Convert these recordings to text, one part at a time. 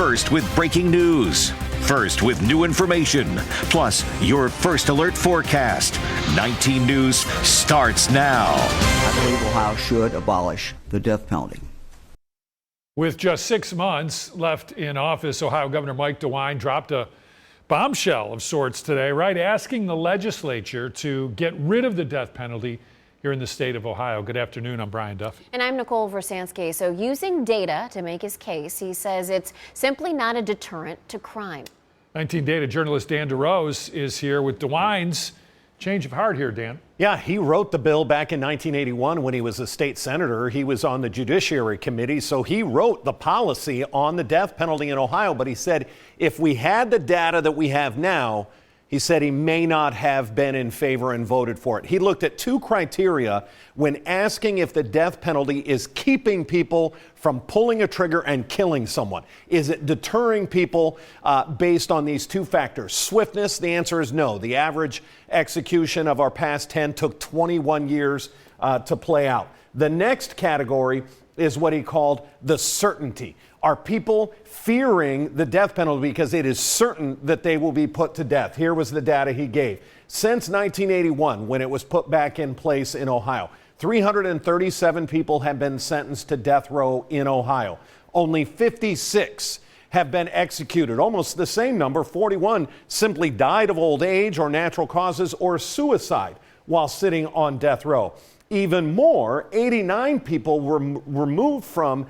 First with breaking news. First with new information. Plus, your First Alert forecast. 19 News starts now. I believe Ohio should abolish the death penalty. With just 6 months left in office, Ohio Governor Mike DeWine dropped a bombshell of sorts today, right? Asking the legislature to get rid of the death penalty here in the state of Ohio. Good afternoon. I'm Brian Duffy. And I'm Nicole Versansky. So using data to make his case, he says it's simply not a deterrent to crime. 19 Data journalist Dan DeRose is here with DeWine's change of heart here, Dan. Yeah, he wrote the bill back in 1981 when he was a state senator. He was on the Judiciary Committee, so he wrote the policy on the death penalty in Ohio. But he said if we had the data that we have now, he said he may not have been in favor and voted for it. He looked at two criteria when asking if the death penalty is keeping people from pulling a trigger and killing someone. Is it deterring people based on these two factors? Swiftness, the answer is no. The average execution of our past 10 took 21 years to play out. The next category is what he called the certainty. Are people fearing the death penalty because it is certain that they will be put to death? Here was the data he gave. Since 1981, when it was put back in place in Ohio, 337 people have been sentenced to death row in Ohio. Only 56 have been executed. Almost the same number, 41, simply died of old age or natural causes or suicide while sitting on death row. Even more, 89 people were removed from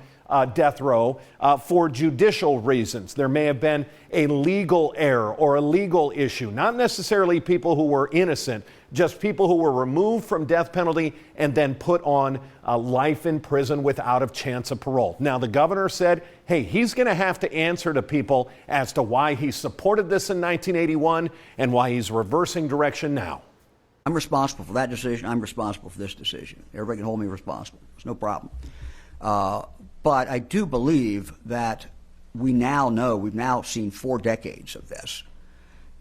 death row for judicial reasons. There may have been a legal error or a legal issue, not necessarily people who were innocent, just people who were removed from death penalty and then put on life in prison without a chance of parole. Now, the governor said, hey, he's going to have to answer to people as to why he supported this in 1981 and why he's reversing direction now. I'm responsible for that decision. I'm responsible for this decision. Everybody can hold me responsible. It's no problem. But I do believe that we now know, we've now seen 4 decades of this,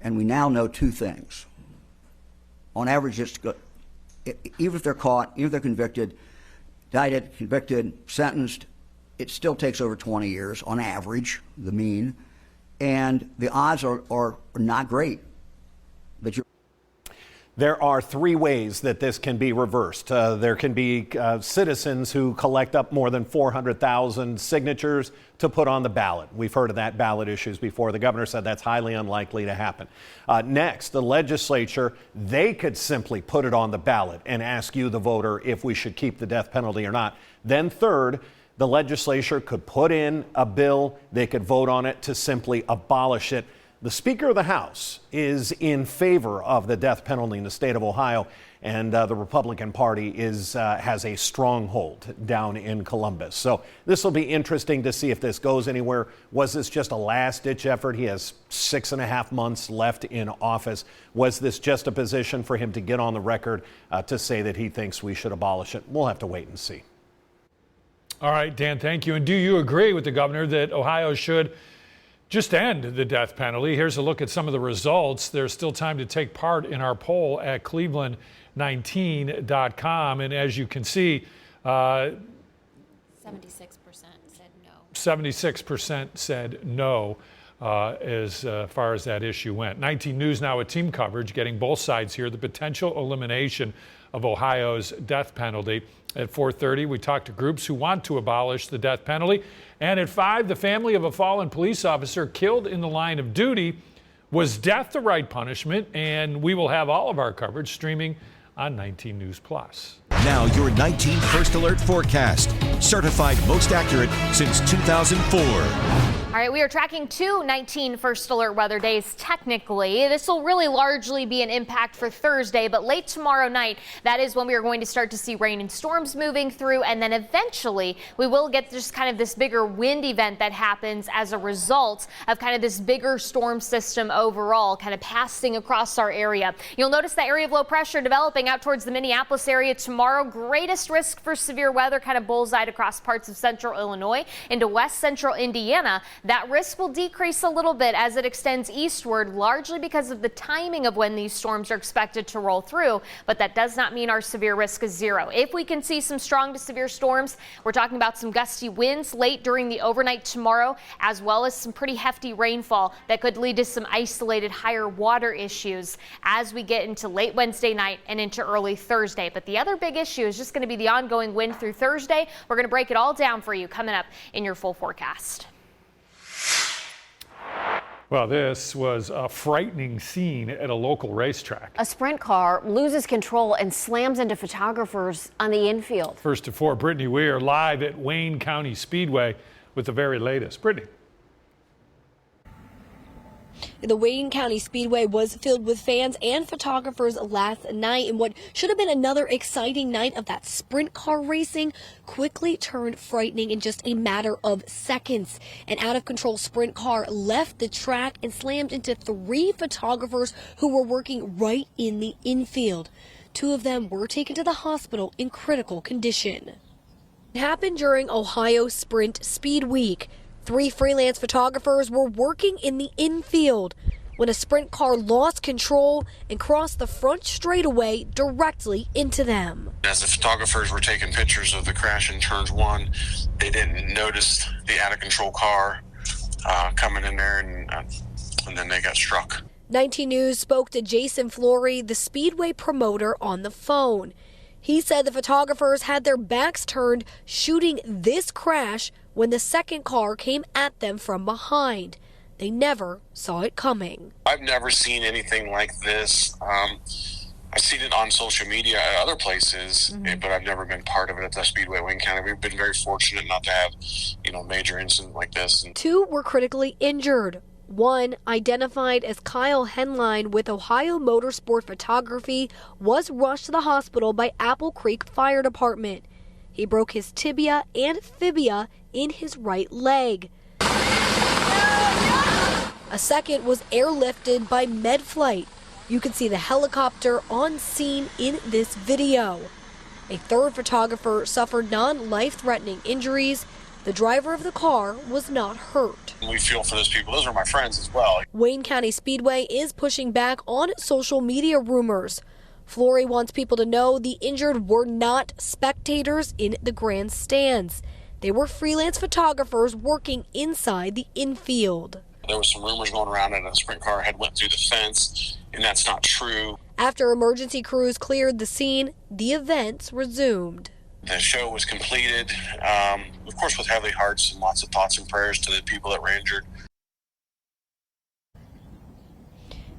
and we now know two things. On average, even if they're caught, even if they're convicted, indicted, convicted, sentenced, it still takes over 20 years on average, the mean, and the odds are not great that you're. There are 3 ways that this can be reversed. There can be citizens who collect up more than 400,000 signatures to put on the ballot. We've heard of that ballot issues before. The governor said that's highly unlikely to happen. Next, the legislature, they could simply put it on the ballot and ask you, the voter, if we should keep the death penalty or not. Then third, the legislature could put in a bill. They could vote on it to simply abolish it. The Speaker of the House is in favor of the death penalty in the state of Ohio, and the Republican Party has a stronghold down in Columbus. So this will be interesting to see if this goes anywhere. Was this just a last-ditch effort? He has 6.5 months left in office. Was this just a position for him to get on the record to say that he thinks we should abolish it? We'll have to wait and see. All right, Dan, thank you. And do you agree with the governor that Ohio should just end the death penalty? Here's a look at some of the results. There's still time to take part in our poll at cleveland19.com. And as you can see, 76% said no. 76% said no as far as that issue went. 19 News now with team coverage, getting both sides here. The potential elimination of Ohio's death penalty. At 4:30, we talked to groups who want to abolish the death penalty. And at 5, the family of a fallen police officer killed in the line of duty. Was death the right punishment? And we will have all of our coverage streaming on 19 News Plus. Now your 19 First Alert forecast. Certified most accurate since 2004. All right, we are tracking 2 19 First Alert weather days technically. This will really largely be an impact for Thursday, but late tomorrow night, that is when we are going to start to see rain and storms moving through, and then eventually we will get just kind of this bigger wind event that happens as a result of kind of this bigger storm system overall kind of passing across our area. You'll notice the area of low pressure developing out towards the Minneapolis area tomorrow. Greatest risk for severe weather kind of bullseyed across parts of central Illinois into west central Indiana. That risk will decrease a little bit as it extends eastward, largely because of the timing of when these storms are expected to roll through. But that does not mean our severe risk is zero. If we can see some strong to severe storms, we're talking about some gusty winds late during the overnight tomorrow, as well as some pretty hefty rainfall that could lead to some isolated higher water issues as we get into late Wednesday night and into early Thursday. But the other big issue is just going to be the ongoing wind through Thursday. We're going to break it all down for you coming up in your full forecast. Well, this was a frightening scene at a local racetrack. A sprint car loses control and slams into photographers on the infield. First to 4, Brittany Weir live at Wayne County Speedway with the very latest. Brittany. The Wayne County Speedway was filled with fans and photographers last night, and what should have been another exciting night of that sprint car racing quickly turned frightening in just a matter of seconds. An out-of-control sprint car left the track and slammed into 3 photographers who were working right in the infield. 2 of them were taken to the hospital in critical condition. It happened during Ohio Sprint Speed Week. 3 freelance photographers were working in the infield when a sprint car lost control and crossed the front straightaway directly into them. As the photographers were taking pictures of the crash in turns 1, they didn't notice the out-of-control car coming in there, and then they got struck. 19 News spoke to Jason Flory, the Speedway promoter, on the phone. He said the photographers had their backs turned shooting this crash when the second car came at them from behind. They never saw it coming. I've never seen anything like this. I've seen it on social media at other places, but I've never been part of it at the Speedway Wayne County. We've been very fortunate not to have, major incident like this. 2 were critically injured. 1, identified as Kyle Henline with Ohio Motorsport Photography, was rushed to the hospital by Apple Creek Fire Department. He broke his tibia and fibia in his right leg. A second was airlifted by MedFlight. You can see the helicopter on scene in this video. A 3rd photographer suffered non-life-threatening injuries. The driver of the car was not hurt. We feel for those people. Those are my friends as well. Wayne County Speedway is pushing back on social media rumors. Flory wants people to know the injured were not spectators in the grandstands. They were freelance photographers working inside the infield. There was some rumors going around that a sprint car had went through the fence, and that's not true. After emergency crews cleared the scene, the events resumed. The show was completed, of course, with heavy hearts and lots of thoughts and prayers to the people that were injured.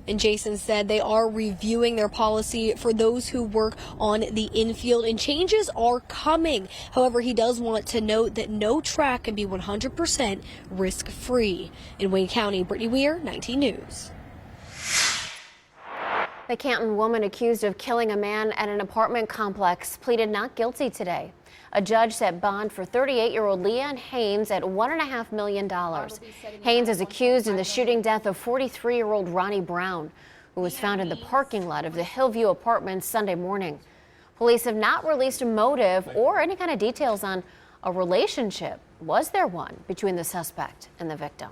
And Jason said they are reviewing their policy for those who work on the infield, and changes are coming. However, he does want to note that no track can be 100% risk-free. In Wayne County, Brittany Weir, 19 News. The Canton woman accused of killing a man at an apartment complex pleaded not guilty today. A judge set bond for 38-year-old Leanne Haynes at $1.5 million. Haynes is accused in the shooting death of 43-year-old Ronnie Brown, who was found in the parking lot of the Hillview Apartments Sunday morning. Police have not released a motive or any kind of details on a relationship. Was there one between the suspect and the victim?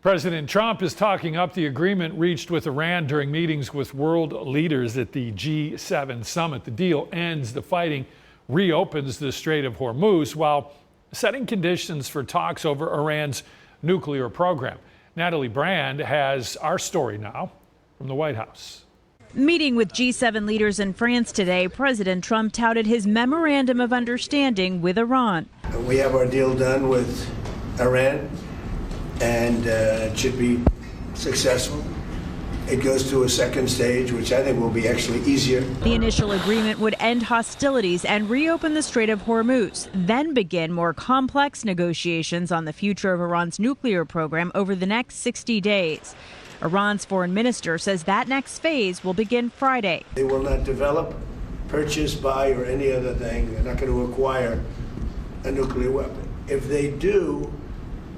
President Trump is talking up the agreement reached with Iran during meetings with world leaders at the G7 summit. The deal ends the fighting, reopens the Strait of Hormuz, while setting conditions for talks over Iran's nuclear program. Natalie Brand has our story now from the White House. Meeting with G7 leaders in France today, President Trump touted his memorandum of understanding with Iran. We have our deal done with Iran, and it should be successful. It goes to a second stage, which I think will be actually easier. The initial agreement would end hostilities and reopen the Strait of Hormuz, then begin more complex negotiations on the future of Iran's nuclear program over the next 60 days. Iran's foreign minister says that next phase will begin Friday. They will not develop, purchase, buy, or any other thing. They're not going to acquire a nuclear weapon. If they do,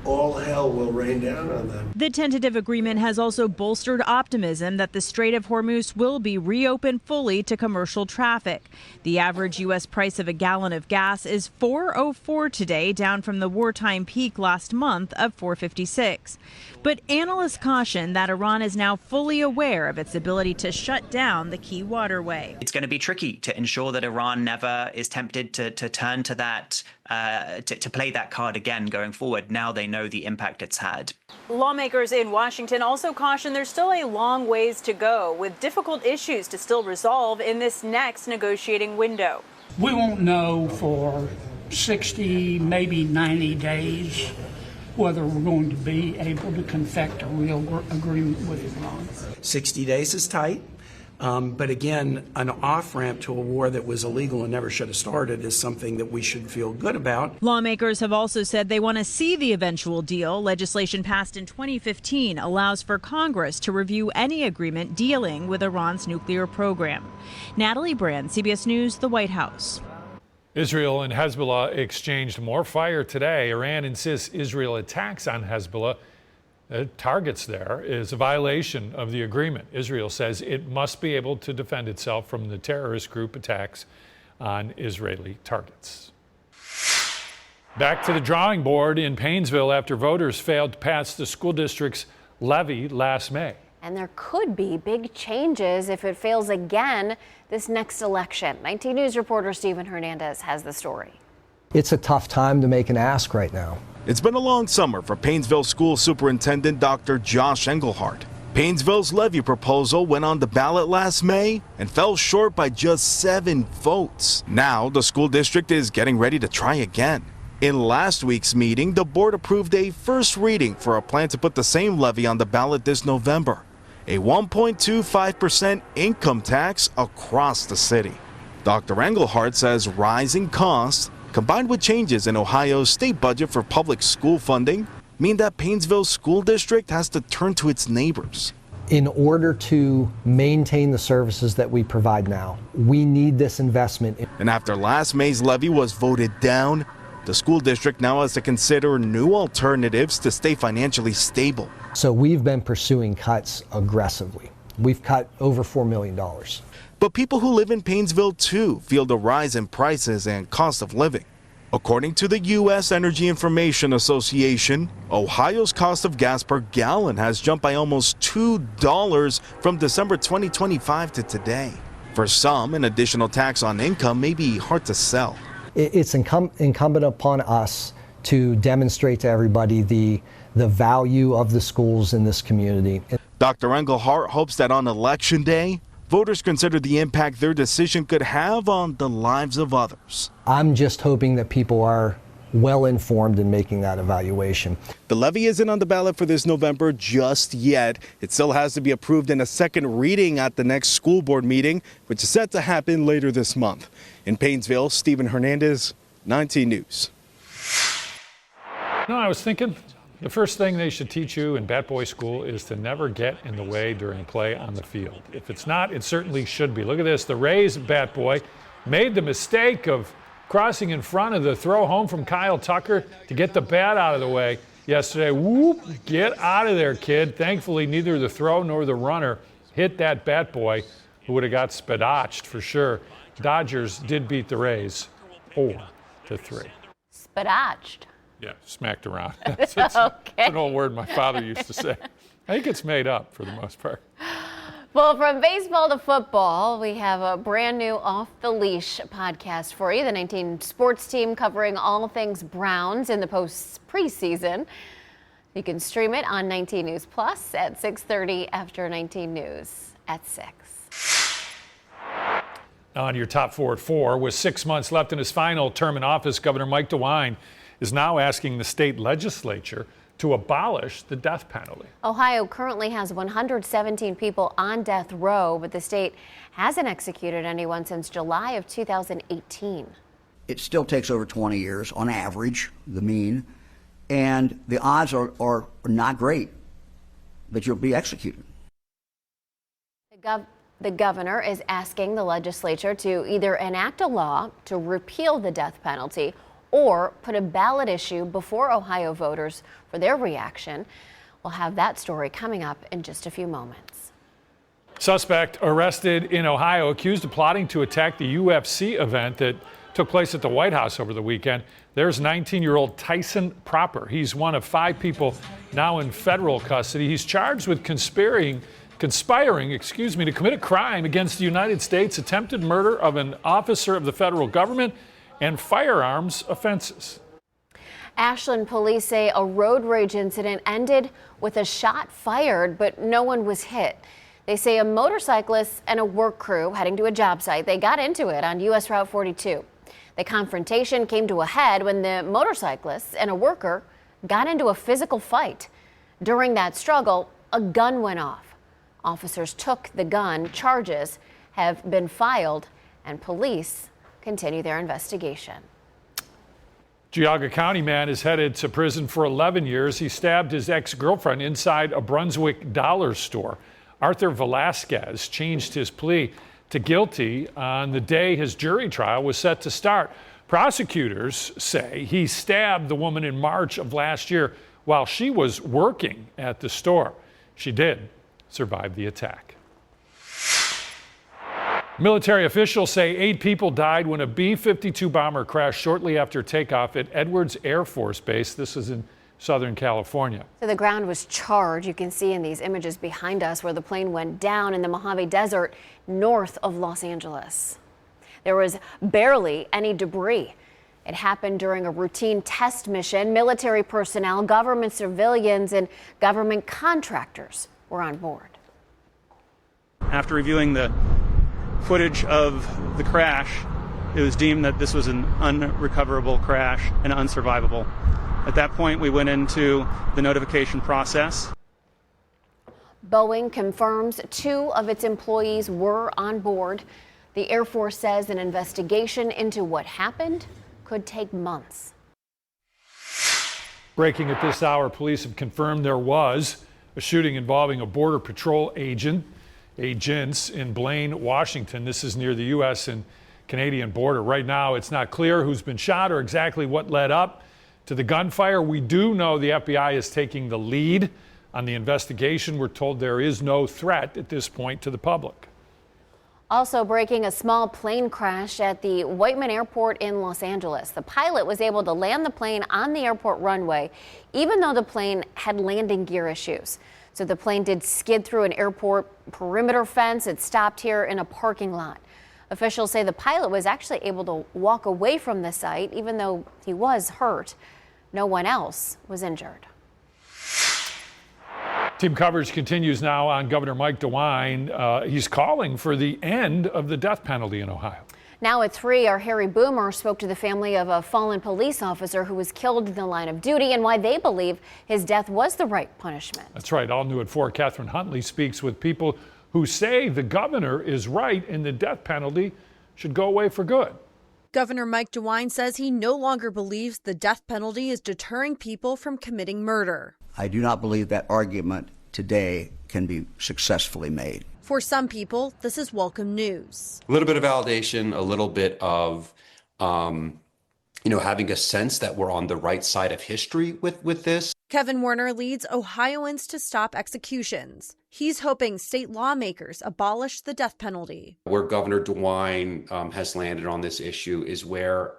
all hell will rain down on them. The tentative agreement has also bolstered optimism that the Strait of Hormuz will be reopened fully to commercial traffic. The average U.S. price of a gallon of gas is $4.04 today, down from the wartime peak last month of $4.56. But analysts caution that Iran is now fully aware of its ability to shut down the key waterway. It's going to be tricky to ensure that Iran never is tempted to turn to that, to play that card again going forward. Now they know the impact it's had. Lawmakers in Washington also caution there's still a long ways to go, with difficult issues to still resolve in this next negotiating window. We won't know for 60, maybe 90 days whether we're going to be able to confect a real agreement with Iran. 60 days is tight. But again, an off-ramp to a war that was illegal and never should have started is something that we should feel good about. Lawmakers have also said they want to see the eventual deal. Legislation passed in 2015 allows for Congress to review any agreement dealing with Iran's nuclear program. Natalie Brand, CBS News, the White House. Israel and Hezbollah exchanged more fire today. Iran insists Israel attacks on Hezbollah targets there is a violation of the agreement. Israel says it must be able to defend itself from the terrorist group attacks on Israeli targets. Back to the drawing board in Paynesville after voters failed to pass the school district's levy last May. And there could be big changes if it fails again this next election. 19 News reporter Stephen Hernandez has the story. It's a tough time to make an ask right now. It's been a long summer for Paynesville School Superintendent Dr. Josh Engelhardt. Paynesville's levy proposal went on the ballot last May and fell short by just 7 votes. Now the school district is getting ready to try again. In last week's meeting, the board approved a first reading for a plan to put the same levy on the ballot this November, a 1.25% income tax across the city. Dr. Engelhardt says rising costs combined with changes in Ohio's state budget for public school funding mean that Paynesville School District has to turn to its neighbors. In order to maintain the services that we provide now, we need this investment. And after last May's levy was voted down, the school district now has to consider new alternatives to stay financially stable. So we've been pursuing cuts aggressively. We've cut over $4 million. But people who live in Paynesville too feel the rise in prices and cost of living. According to the U.S. Energy Information Association, Ohio's cost of gas per gallon has jumped by almost $2 from December 2025 to today. For some, an additional tax on income may be hard to sell. It's incumbent upon us to demonstrate to everybody the value of the schools in this community. Dr. Engelhardt hopes that on Election Day, voters consider the impact their decision could have on the lives of others. I'm just hoping that people are well informed in making that evaluation. The levy isn't on the ballot for this November just yet. It still has to be approved in a second reading at the next school board meeting, which is set to happen later this month. In Paynesville, Stephen Hernandez, 19 News. No, I was thinking the first thing they should teach you in Bat Boy School is to never get in the way during play on the field. If it's not, it certainly should be. Look at this. The Rays Bat Boy made the mistake of crossing in front of the throw home from Kyle Tucker to get the bat out of the way yesterday. Whoop, get out of there, kid. Thankfully, neither the throw nor the runner hit that Bat Boy, who would have got spadotched for sure. Dodgers did beat the Rays 4-3. Spadotched. Yeah, smacked around. That's an old word my father used to say. I think it's made up for the most part. Well, from baseball to football, we have a brand new Off the Leash podcast for you. The 19 sports team covering all things Browns in the preseason. You can stream it on 19 News Plus at 6:30 after 19 News at 6. On your top 4 at 4, with 6 months left in his final term in office, Governor Mike DeWine is now asking the state legislature to abolish the death penalty. Ohio currently has 117 people on death row, but the state hasn't executed anyone since July of 2018. It still takes over 20 years on average, the mean, and the odds are not great that you'll be executed. The governor is asking the legislature to either enact a law to repeal the death penalty or put a ballot issue before Ohio voters for their reaction. We'll have that story coming up in just a few moments. Suspect arrested in Ohio accused of plotting to attack the UFC event that took place at the White House over the weekend. There's 19-year-old Tyson Proper. He's one of 5 people now in federal custody. He's charged with conspiring to commit a crime against the United States, attempted murder of an officer of the federal government, and firearms offenses. Ashland police say a road rage incident ended with a shot fired, but no one was hit. They say a motorcyclist and a work crew heading to a job site, they got into it on U.S. Route 42. The confrontation came to a head when the motorcyclist and a worker got into a physical fight. During that struggle, a gun went off. Officers took the gun. Charges have been filed, and police continue their investigation. Geauga County man is headed to prison for 11 years. He stabbed his ex-girlfriend inside a Brunswick dollar store. Arthur Velasquez changed his plea to guilty on the day his jury trial was set to start. Prosecutors say he stabbed the woman in March of last year while she was working at the store. She did survive the attack. Military officials say 8 people died when a B-52 bomber crashed shortly after takeoff at Edwards Air Force Base. This is in Southern California. So the ground was charred. You can see in these images behind us where the plane went down in the Mojave Desert north of Los Angeles. There was barely any debris. It happened during a routine test mission. Military personnel, government civilians, and government contractors were on board. After reviewing the footage of the crash, it was deemed that this was an unrecoverable crash and unsurvivable. At that point, we went into the notification process. Boeing confirms 2 of its employees were on board. The Air Force says an investigation into what happened could take months. Breaking at this hour, police have confirmed there was a shooting involving a Border Patrol agents in Blaine, Washington. This is near the U.S. and Canadian border. Right now, it's not clear who's been shot or exactly what led up to the gunfire. We do know the FBI is taking the lead on the investigation. We're told there is no threat at this point to the public. Also breaking, a small plane crashed at the Whiteman Airport in Los Angeles. The pilot was able to land the plane on the airport runway, even though the plane had landing gear issues. So the plane did skid through an airport perimeter fence. It stopped here in a parking lot. Officials say the pilot was actually able to walk away from the site, even though he was hurt. No one else was injured. Team coverage continues now on Governor Mike DeWine. He's calling for the end of the death penalty in Ohio. Now at 3, our Harry Boomer spoke to the family of a fallen police officer who was killed in the line of duty and why they believe his death was the right punishment. That's right. All new at 4, Catherine Huntley speaks with people who say the governor is right and the death penalty should go away for good. Governor Mike DeWine says he no longer believes the death penalty is deterring people from committing murder. I do not believe that argument today can be successfully made. For some people, this is welcome news. A little bit of validation, a little bit of, having a sense that we're on the right side of history with this. Kevin Warner leads Ohioans to stop executions. He's hoping state lawmakers abolish the death penalty. Where Governor DeWine has landed on this issue is where,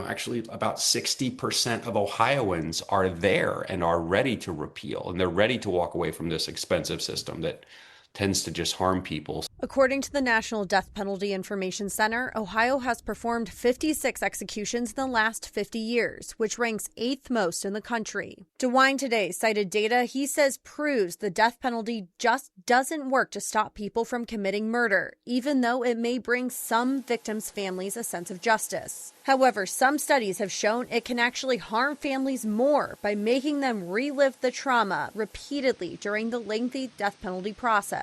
actually about 60% of Ohioans are there and are ready to repeal, and they're ready to walk away from this expensive system that tends to just harm people. According to the National Death Penalty Information Center, Ohio has performed 56 executions in the last 50 years, which ranks 8th most in the country. DeWine today cited data he says proves the death penalty just doesn't work to stop people from committing murder, even though it may bring some victims' families a sense of justice. However, some studies have shown it can actually harm families more by making them relive the trauma repeatedly during the lengthy death penalty process.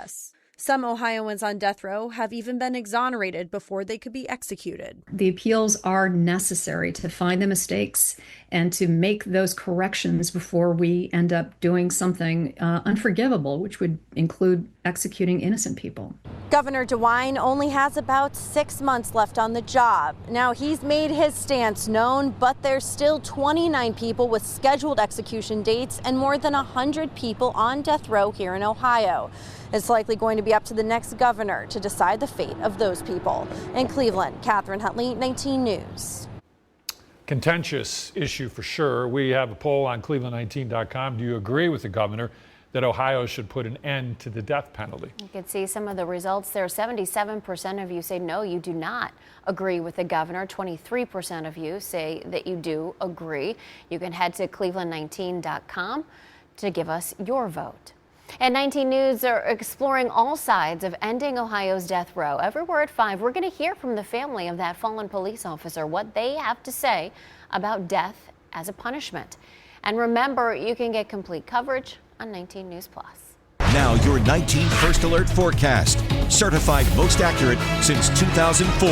Some Ohioans on death row have even been exonerated before they could be executed. The appeals are necessary to find the mistakes and to make those corrections before we end up doing something unforgivable, which would include executing innocent people. Governor DeWine only has about 6 months left on the job. Now, he's made his stance known, but there's still 29 people with scheduled execution dates and more than 100 people on death row here in Ohio. It's likely going to be up to the next governor to decide the fate of those people. In Cleveland, Catherine Huntley, 19 News. Contentious issue for sure. We have a poll on Cleveland19.com. Do you agree with the governor that Ohio should put an end to the death penalty? You can see some of the results there. 77% of you say no, you do not agree with the governor. 23% of you say that you do agree. You can head to Cleveland19.com to give us your vote. And 19 News are exploring all sides of ending Ohio's death row. Everywhere at 5, we're going to hear from the family of that fallen police officer, what they have to say about death as a punishment. And remember, you can get complete coverage on 19 News Plus. Now your 19 First Alert forecast, certified most accurate since 2004.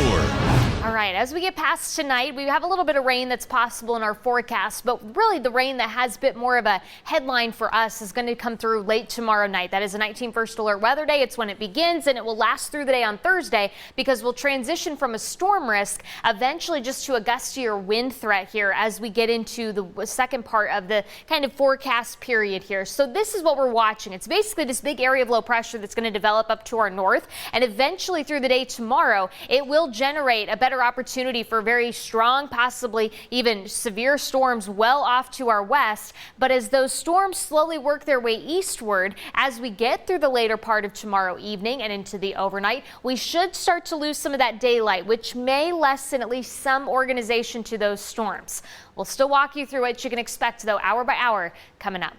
All right, as we get past tonight, we have a little bit of rain that's possible in our forecast, but really the rain that has a bit more of a headline for us is going to come through late tomorrow night. That is a 19 First Alert weather day. It's when it begins, and it will last through the day on Thursday because we'll transition from a storm risk eventually just to a gustier wind threat here as we get into the second part of the kind of forecast period here. So this is what we're watching. It's basically this big area of low pressure that's going to develop up to our north, and eventually through the day tomorrow, it will generate a better opportunity for very strong, possibly even severe storms well off to our west. But as those storms slowly work their way eastward, as we get through the later part of tomorrow evening and into the overnight, we should start to lose some of that daylight, which may lessen at least some organization to those storms. We'll still walk you through what you can expect, though, hour by hour coming up.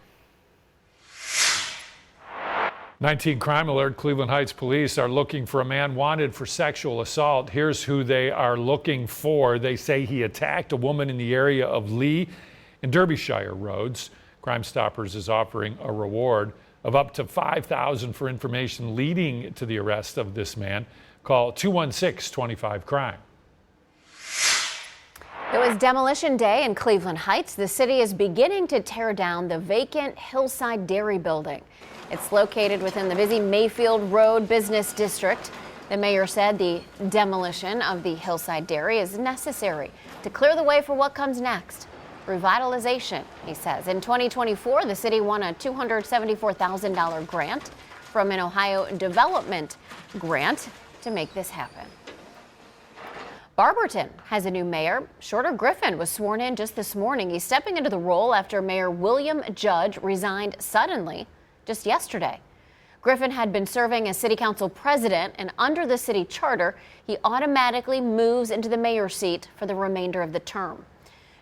19 Crime Alert. Cleveland Heights police are looking for a man wanted for sexual assault. Here's who they are looking for. They say he attacked a woman in the area of Lee and Derbyshire roads. Crime Stoppers is offering a reward of up to $5,000 for information leading to the arrest of this man. Call 216-25-CRIME. It was demolition day in Cleveland Heights. The city is beginning to tear down the vacant Hillside Dairy building. It's located within the busy Mayfield Road Business District. The mayor said the demolition of the Hillside Dairy is necessary to clear the way for what comes next. Revitalization, he says. In 2024, the city won a $274,000 grant from an Ohio Development Grant to make this happen. Barberton has a new mayor. Shorter Griffin was sworn in just this morning. He's stepping into the role after Mayor William Judge resigned suddenly just yesterday. Griffin had been serving as city council president, and under the city charter, he automatically moves into the mayor's seat for the remainder of the term.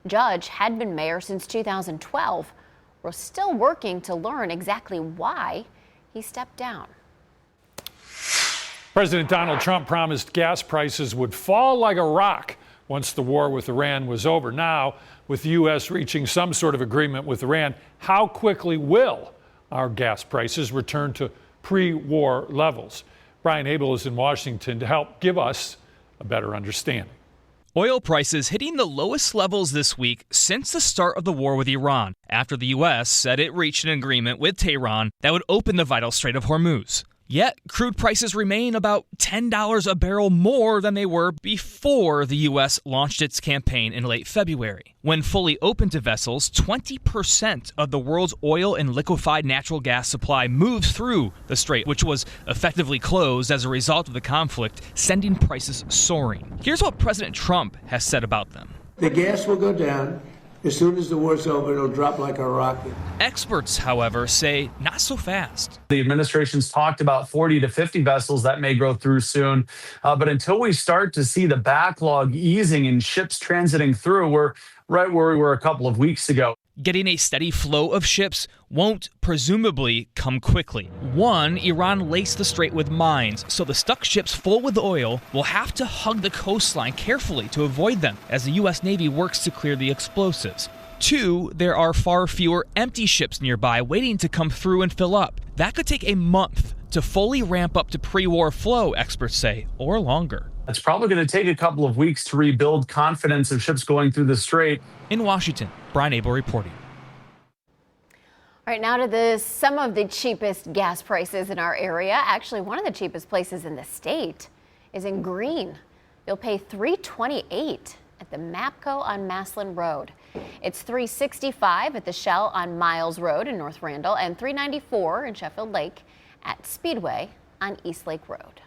Judge had been mayor since 2012. We're still working to learn exactly why he stepped down. President Donald Trump promised gas prices would fall like a rock once the war with Iran was over. Now, with the U.S. reaching some sort of agreement with Iran, how quickly will our gas prices return to pre-war levels? Brian Abel is in Washington to help give us a better understanding. Oil prices hitting the lowest levels this week since the start of the war with Iran, after the U.S. said it reached an agreement with Tehran that would open the vital Strait of Hormuz. Yet, crude prices remain about $10 a barrel more than they were before the U.S. launched its campaign in late February. When fully open to vessels, 20% of the world's oil and liquefied natural gas supply moves through the strait, which was effectively closed as a result of the conflict, sending prices soaring. Here's what President Trump has said about them. The gas will go down. As soon as the war's over, it'll drop like a rocket. Experts, however, say not so fast. The administration's talked about 40 to 50 vessels that may grow through soon. But until we start to see the backlog easing and ships transiting through, we're right where we were a couple of weeks ago. Getting a steady flow of ships won't presumably come quickly. One, Iran laced the strait with mines, so the stuck ships full with oil will have to hug the coastline carefully to avoid them as the U.S. Navy works to clear the explosives. Two, there are far fewer empty ships nearby waiting to come through and fill up. That could take a month to fully ramp up to pre-war flow, experts say, or longer. It's probably going to take a couple of weeks to rebuild confidence of ships going through the strait. In Washington, Brian Abel reporting. All right, now to some of the cheapest gas prices in our area. Actually, one of the cheapest places in the state is in Greene. You'll pay $3.28 at the MAPCO on Maslin Road. It's $3.65 at the Shell on Miles Road in North Randall and $3.94 in Sheffield Lake at Speedway on East Lake Road.